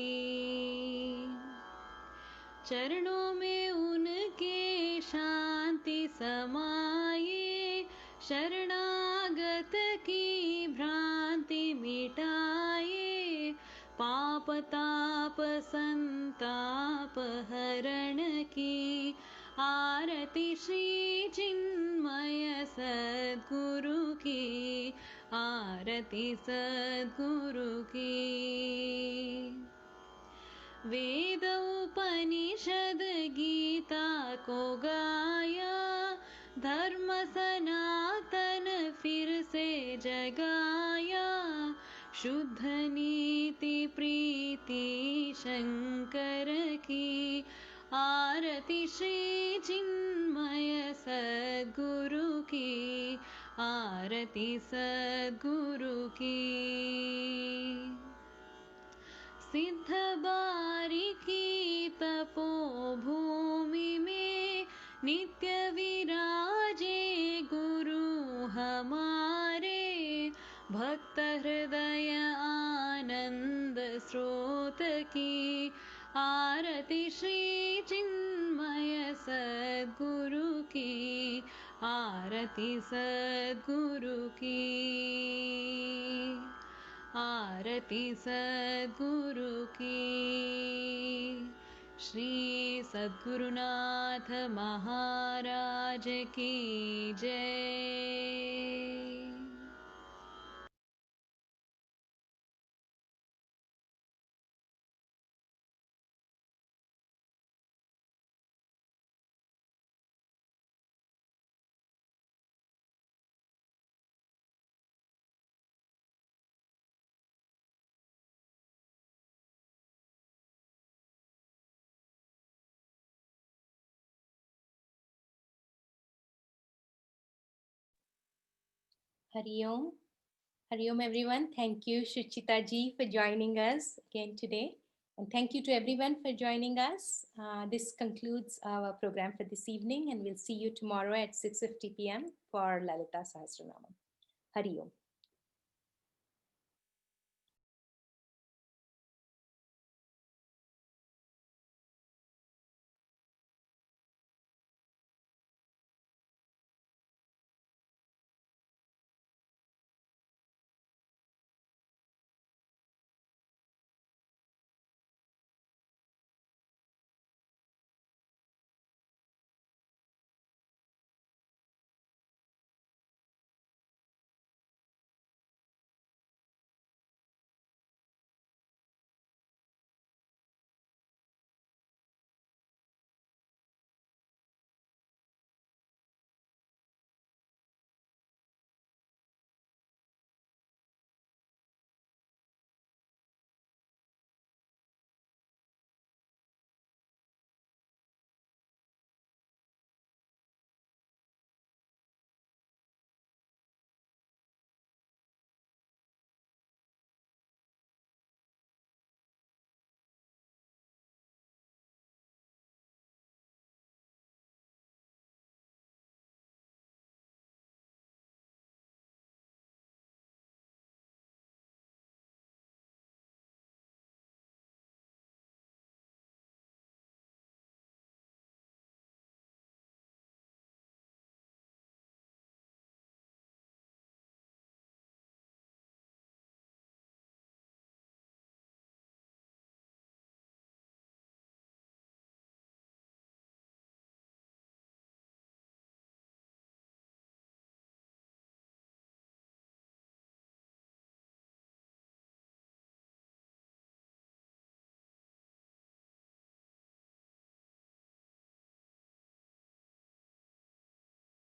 चरणों में उनके शांति समाये शरणागत की भ्रांति मिटाए पाप ताप संताप हरण की आरती श्री चिन्मय सद्गुरु की आरती सद्गुरु की वेद उपनिषद गीता को गाया धर्म सनातन फिर से जगाया शुद्ध नीति प्रीति शंकर की आरती श्री चिन्मय सद्गुरु की आरती सद्गुरु की सिद्ध बारिकी तपोभूमि में नित्य विराजे गुरु हमारे भक्त हृदय आनंद स्रोत की आरती श्री चिन्मय सद्गुरु की आरती सद्गुरु की आरती सद्गुरु की श्री सद्गुरुनाथ महाराज की जय। Hari Om. Hari Om, everyone. Thank you, Shuchita ji, for joining us again today. And thank you to everyone for joining us. This concludes our program for this evening, and we'll see you tomorrow at 6:50 p.m. for Lalita Sahasranamam. Hari Om.